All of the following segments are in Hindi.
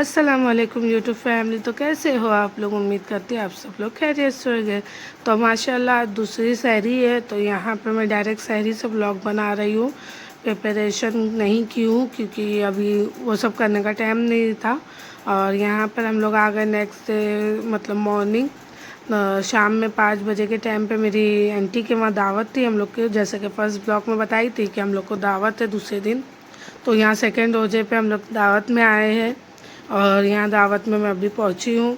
अस्सलाम वालेकुम यूट्यूब फैमिली। तो कैसे हो आप लोग? उम्मीद करती हैं आप सब लोग खैरियत से होंगे। तो माशाल्लाह आज दूसरी सहरी है, तो यहाँ पे मैं डायरेक्ट सहरी से व्लॉग बना रही हूँ। प्रिपरेशन नहीं की हूँ क्योंकि अभी वो सब करने का टाइम नहीं था। और यहाँ पर हम लोग आ गए नेक्स्ट डे मतलब मॉर्निंग शाम में 5 बजे के टाइम पे मेरी आंटी के वहाँ दावत थी हम लोग के, जैसे कि फ़र्स्ट ब्लॉग में बताई थी कि हम लोग को दावत है दूसरे दिन। तो यहाँ सेकेंड रोजे पे हम लोग दावत में आए हैं और यहाँ दावत में मैं अभी पहुँची हूँ।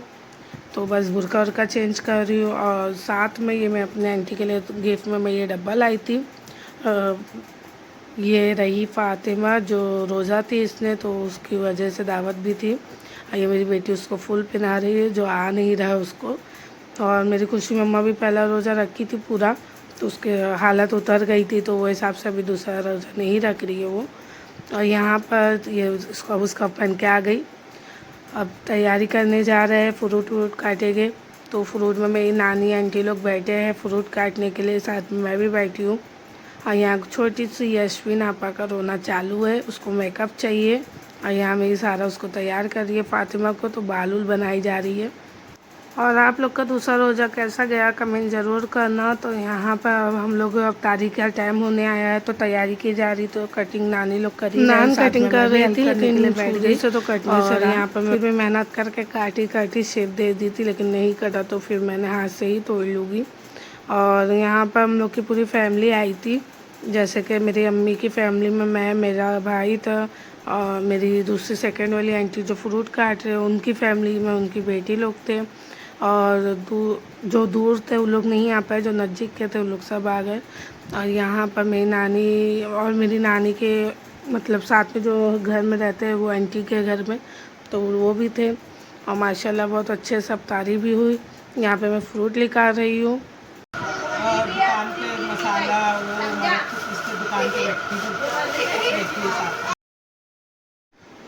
तो बस बुर्का वर्का चेंज कर रही हूँ और साथ में ये मैं अपने आंटी के लिए गिफ्ट में मैं ये डब्बा लाई थी। ये रही फ़ातिमा जो रोज़ा थी इसने, तो उसकी वजह से दावत भी थी। और ये मेरी बेटी उसको फुल पहना रही है जो आ नहीं रहा है उसको। और मेरी खुशी मम्मा भी पहला रोज़ा रखी थी पूरा, तो उसके हालत उतर गई थी, तो वो हिसाब से अभी दूसरा रोज़ा नहीं रख रही है वो। और यहाँ पर ये उसका पहन के आ गई। अब तैयारी करने जा रहे हैं, फ्रूट व्रूट काटेंगे। तो फ्रूट में मेरी नानी आंटी लोग बैठे हैं फ्रूट काटने के लिए, साथ में मैं भी बैठी हूँ। और यहाँ छोटी सी यशविन आपा का रोना चालू है, उसको मेकअप चाहिए। और यहाँ मेरी सारा उसको तैयार कर रही है फ़ातिमा को, तो बालूल बनाई जा रही है। और आप लोग का दूसरा रोज़ा कैसा गया कमेंट ज़रूर करना। तो यहाँ पर अब हम लोग अब तारीख का टाइम होने आया है, तो तैयारी की जा रही। तो कटिंग नानी लोग कर रही है, नान कटिंग कर रही थी लेकिन छुरी से तो कटने से यहाँ पर मैं भी मेहनत करके काटी शेप दे दी थी, लेकिन नहीं कटा तो फिर मैंने हाथ से ही तोड़ लूँगी। और यहाँ पर हम लोग की पूरी फैमिली आई थी, जैसे कि मेरी अम्मी की फैमिली में मैं, मेरा भाई था और मेरी दूसरी सेकंड वाली आंटी जो फ्रूट काट रहे उनकी फैमिली में उनकी बेटी लोग थे। और जो दूर थे वो लोग नहीं आ पाए, जो नज़दीक के थे वो लोग सब आ गए। और यहाँ पर मेरी नानी और मेरी नानी के मतलब साथ में जो घर में रहते हैं वो आंटी के घर में, तो वो भी थे। और माशाल्लाह बहुत अच्छे सब तारीफ भी हुई। यहाँ पे मैं फ्रूट लेकर रही हूँ। दुकान पे मसाला वो इसके दुकान पे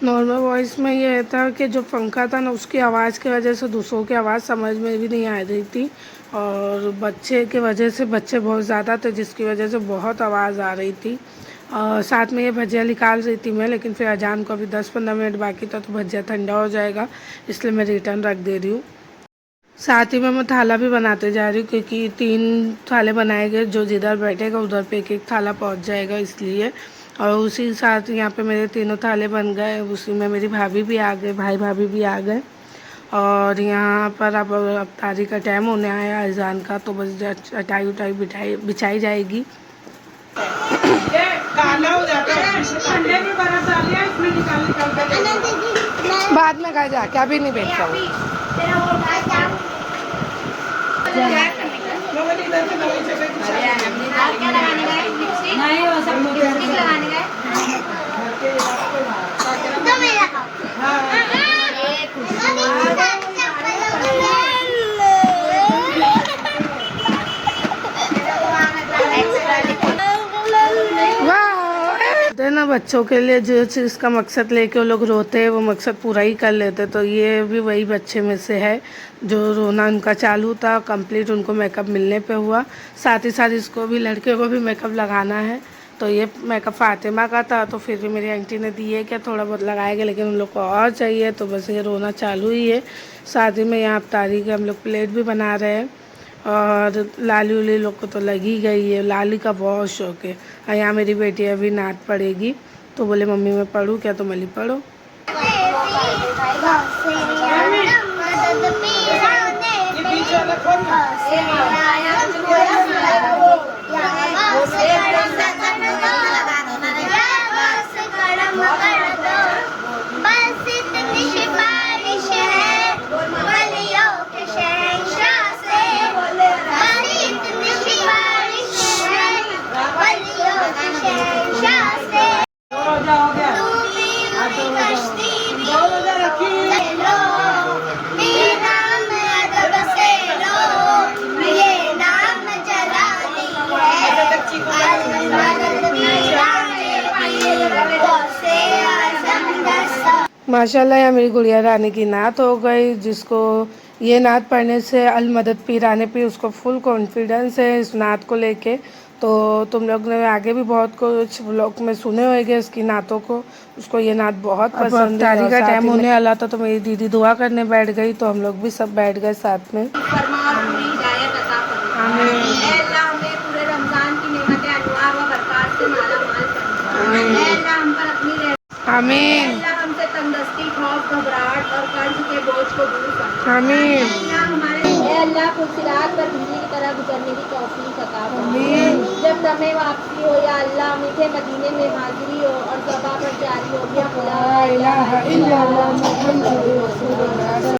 नॉर्मल वॉइस में ये था कि जो पंखा था ना उसकी आवाज़ की वजह से दूसरों की आवाज़ समझ में भी नहीं आ रही थी। और बच्चे की वजह से बच्चे बहुत ज़्यादा थे जिसकी वजह से बहुत आवाज़ आ रही थी। और साथ में ये भजिया निकाल रही थी मैं, लेकिन फिर अजान को अभी 10-15 मिनट बाकी था, तो भजिया ठंडा हो जाएगा इसलिए मैं रिटर्न रख दे रही हूँ। साथ ही में मैं थाला भी बनाते जा रही हूँ क्योंकि 3 थाले बनाए गए, जो जिधर बैठेगा उधर पे एक एक थाला पहुँच जाएगा इसलिए। और उसी साथ यहाँ पे मेरे 3 थाले बन गए, उसी में मेरी भाभी भी आ गए, भाई भाभी भी आ गए। और यहाँ पर अब तारी का टाइम होने आया अजान का, तो बस चटाई उटाई बिछाई जाएगी। बाद में कहा जाके अभी नहीं बैठ पाऊँ। नहीं वो सब लगाने का ना बच्चों के लिए जो चीज़ का मकसद लेके वो लोग रोते हैं वो मकसद पूरा ही कर लेते, तो ये भी वही बच्चे में से है जो रोना उनका चालू था, कंप्लीट उनको मेकअप मिलने पे हुआ। साथ ही साथ इसको भी लड़के को भी मेकअप लगाना है, तो ये मेकअप फ़ातिमा का था, तो फिर भी मेरी आंटी ने दिए क्या थोड़ा बहुत लगाएगा, लेकिन उन लोग को और चाहिए, तो बस ये रोना चालू ही है। साथ ही में यहाँ तारी के हम लोग प्लेट भी बना रहे हैं। और लाली उली लोग को तो लगी गई है, लाली का बहुत शौक है। और यहाँ मेरी बेटी अभी नात पढ़ेगी, तो बोले मम्मी मैं पढ़ूँ क्या, तो मली पढ़ो। माशाल्लाह यहाँ मेरी गुड़िया रानी की नात हो गई, जिसको ये नात पढ़ने से अल मदद पीर आने पे उसको फुल कॉन्फिडेंस है इस नात को लेके। तो तुम लोग ने आगे भी बहुत कुछ व्लॉग में सुने होंगे इसकी नातों को, उसको ये नात बहुत पसंद है। तारी का टाइम होने वाला था तो मेरी दीदी दुआ करने बैठ गई, तो हम लोग भी सब बैठ गए साथ में। आमीन। हमसे तंदुरुस्ती, खौफ, घबराहट और कर्ज के बोझ को दूर कर। आमीन। अल्लाह को सिरात पर बिजली की तरह गुजरने की तौफीक अता फरमाए। जब दमे वापसी हो या अल्लाह मीठे मदीने में हाजिरी हो और ज़बा पर जारी हो या ला इलाहा इल्लल्लाह मुहम्मदुर रसूलुल्लाह।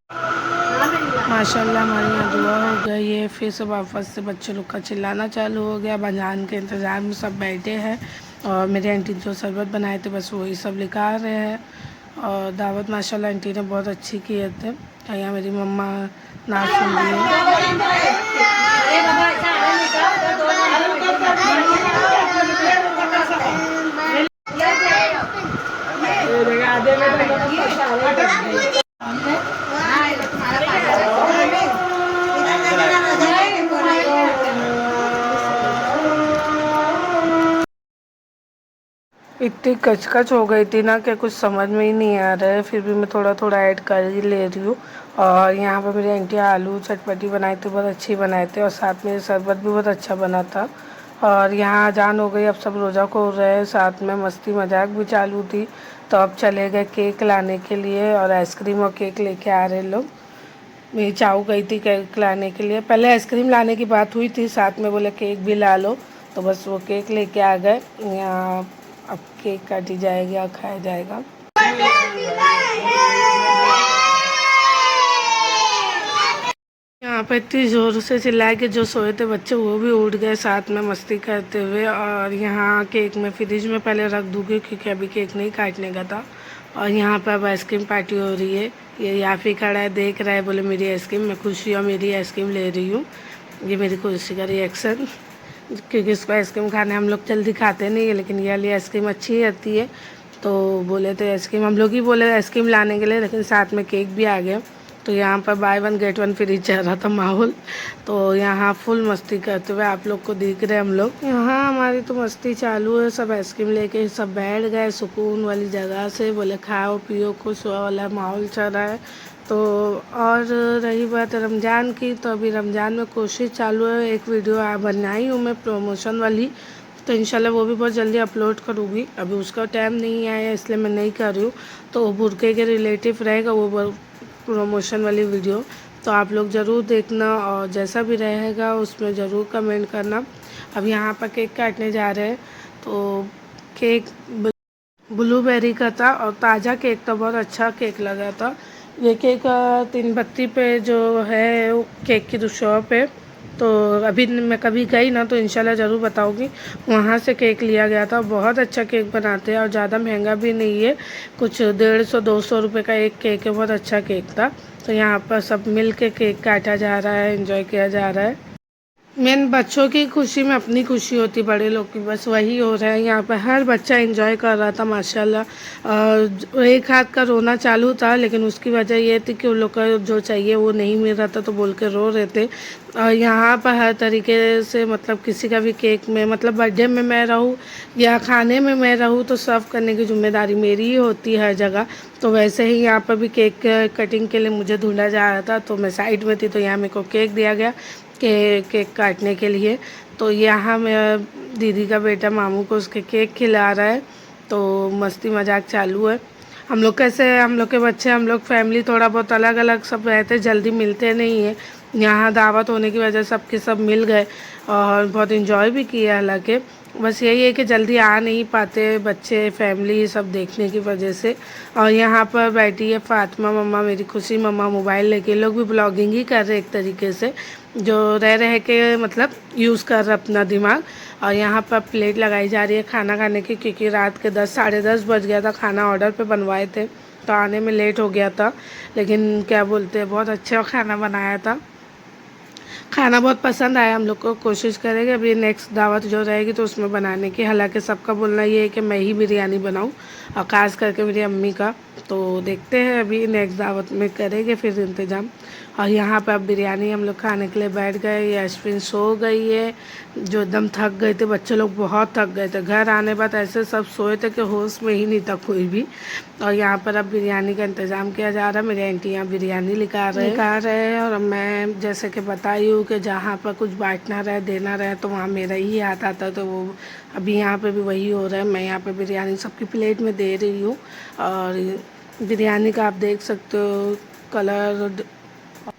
माशाल्लाह हमारे यहाँ दुआ हो गई है। फिर सब वापस से बच्चे लोग का चिल्लाना चालू हो गया। बजान के इंतज़ार में सब बैठे हैं और मेरी आंटी जो शरबत बनाए थे बस वही सब लिखा रहे हैं। और दावत माशाल्लाह आंटी ने बहुत अच्छी किए थे। यहाँ मेरी मम्मा नाच सुन रही इतनी कचकच हो गई थी ना कि कुछ समझ में ही नहीं आ रहा है। फिर भी मैं थोड़ा थोड़ा ऐड कर ही ले रही हूँ। और यहाँ पर मेरी आंटी आलू चटपटी बनाए थे, बहुत अच्छी बनाए थे और साथ में शरबत भी बहुत अच्छा बना था। और यहाँ अजान हो गई, अब सब रोज़ा खोल रहे हैं। साथ में मस्ती मजाक भी चालू थी। तो अब चले गए केक लाने के लिए और आइसक्रीम और केक लेके आ रहे लोग। मेरी चाऊ गई थी केक लाने के लिए। पहले आइसक्रीम लाने की बात हुई थी, साथ में बोले केक भी ला लो, तो बस वो केक लेके आ गए। यहाँ अब केक काटी जाएगी और खाया जाएगा। यहाँ पे इतनी ज़ोर से चिल्लाए कि जो सोए थे बच्चे वो भी उठ गए साथ में मस्ती करते हुए। और यहाँ केक में फ्रिज में पहले रख दूँगी क्योंकि अभी केक नहीं काटने का था। और यहाँ पर अब आइसक्रीम पार्टी हो रही है। ये याफी खड़ा है, देख रहा है, बोले मेरी आइसक्रीम। मैं खुशी और मेरी आइसक्रीम ले रही हूँ। ये मेरी खुशी का रिएक्शन, क्योंकि इसको आइसक्रीम खाने हम लोग जल्दी खाते नहीं है, लेकिन ये वाली आइसक्रीम अच्छी रहती है। तो बोले थे आइसक्रीम, हम लोग ही बोले आइसक्रीम लाने के लिए, लेकिन साथ में केक भी आ गया। तो यहाँ पर by one get one free चल रहा था माहौल। तो यहाँ फुल मस्ती करते हुए आप लोग को दिख रहे हम लोग। यहाँ हमारी तो मस्ती चालू है। सब आइसक्रीम लेके सब बैठ गए सुकून वाली जगह से, बोले खाओ पियो, खुश वाला माहौल चल रहा है। तो और रही बात रमज़ान की, तो अभी रमज़ान में कोशिश चालू है। एक वीडियो बनाई हूँ मैं प्रमोशन वाली, तो इंशाल्लाह वो भी बहुत जल्दी अपलोड करूँगी। अभी उसका टाइम नहीं आया इसलिए मैं नहीं कर रही हूँ। तो बुरके के रिलेटिव रहेगा वो प्रमोशन वाली वीडियो, तो आप लोग ज़रूर देखना और जैसा भी रहेगा उसमें ज़रूर कमेंट करना। अब यहाँ पर केक काटने जा रहे हैं। तो केक ब्लूबेरी का था और ताज़ा केक था, बहुत अच्छा केक लगा था। ये केक 3 बत्ती पे जो है केक की शॉप है, तो अभी मैं कभी गई ना तो इंशाल्लाह ज़रूर बताऊंगी। वहाँ से केक लिया गया था, बहुत अच्छा केक बनाते हैं और ज़्यादा महंगा भी नहीं है, कुछ 150-200 रुपये का एक केक है, बहुत अच्छा केक था। तो यहाँ पर सब मिल के केक काटा जा रहा है, एंजॉय किया जा रहा है। मेन बच्चों की खुशी में अपनी खुशी होती, बड़े लोग की बस वही हो रहा है। यहाँ पर हर बच्चा एंजॉय कर रहा था माशाल्लाह। और एक हाथ का रोना चालू था, लेकिन उसकी वजह ये थी कि उन लोग का जो चाहिए वो नहीं मिल रहा था, तो बोल के रो रहे थे। और यहाँ पर हर तरीके से मतलब किसी का भी केक में मतलब बर्थडे में मैं रहूँ या खाने में मैं रहूँ तो सर्व करने की जिम्मेदारी मेरी ही होती है हर जगह। तो वैसे ही यहाँ पर भी केक कटिंग के लिए मुझे ढूंढा जा रहा था, तो मैं साइड में थी, तो यहाँ मेरे को केक दिया गया केक काटने के लिए। तो यहाँ मेरा दीदी का बेटा मामू को उसके केक खिला रहा है, तो मस्ती मजाक चालू है। हम लोग कैसे, हम लोग के बच्चे, हम लोग फैमिली थोड़ा बहुत अलग अलग सब रहते, जल्दी मिलते नहीं हैं। यहाँ दावत होने की वजह से सबके सब मिल गए और बहुत इन्जॉय भी किया। हालांकि बस यही है कि जल्दी आ नहीं पाते बच्चे, फैमिली सब देखने की वजह से। और यहाँ पर बैठी है फातिमा मम्मा, मेरी खुशी मम्मा मोबाइल लेके। लोग भी ब्लॉगिंग ही कर रहे एक तरीके से, जो रह के मतलब यूज़ कर रहे अपना दिमाग। और यहाँ पर प्लेट लगाई जा रही है खाना खाने की, क्योंकि रात के 10 साढ़े 10 बज गया था। खाना ऑर्डर पे बनवाए थे तो आने में लेट हो गया था, लेकिन क्या बोलते हैं बहुत अच्छा खाना बनाया था। खाना बहुत पसंद आया हम लोग को। कोशिश करेंगे अभी नेक्स्ट दावत जो रहेगी तो उसमें बनाने की। हालांकि सबका बोलना ये है कि मैं ही बिरयानी बनाऊं और ख़ास करके मेरी अम्मी का। तो देखते हैं अभी नेक्स्ट दावत में करेंगे फिर इंतज़ाम। और यहाँ पे अब बिरयानी हम लोग खाने के लिए बैठ गए। यशविन सो गई है, जो एकदम थक गए थे, बच्चे लोग बहुत थक गए थे। घर आने बाद ऐसे सब सोए थे कि होश में ही नहीं था कोई भी। और यहाँ पर अब बिरयानी का इंतज़ाम किया जा रहा है। मेरी आंटी यहाँ बिरयानी निकाल रहे हैं और मैं जैसे कि बताई हूँ कि जहाँ पर कुछ बांटना रहे, देना रहे, तो वहाँ मेरा ही हाथ आता है। तो वो अभी यहाँ पे भी वही हो रहा है। मैं यहाँ पे बिरयानी सबकी प्लेट में दे रही हूँ। और बिरयानी का आप देख सकते हो कलर,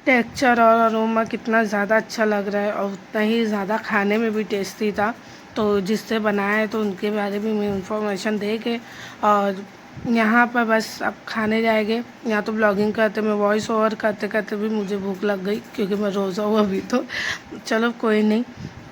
टेक्सचर और अरोमा कितना ज़्यादा अच्छा लग रहा है, और उतना ही ज़्यादा खाने में भी टेस्टी था। तो जिससे बनाया है तो उनके बारे में मैं इंफॉर्मेशन दे के, और यहाँ पर बस अब खाने जाएंगे। यहाँ तो ब्लॉगिंग करते, मैं वॉइस ओवर करते करते भी मुझे भूख लग गई, क्योंकि मैं रोज़ा हूँ अभी। तो चलो कोई नहीं,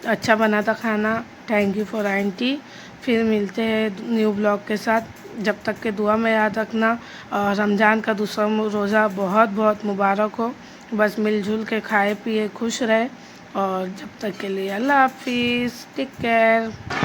अच्छा बना था खाना। Thank you for aunty. फिर मिलते हैं न्यू ब्लॉग के साथ। जब तक के दुआ में याद रखना, और रमज़ान का दूसरा रोज़ा बहुत बहुत मुबारक हो। बस मिलजुल के खाए पिए खुश रहे, और जब तक के लिए अल्लाह हाफिज़, टेक केयर।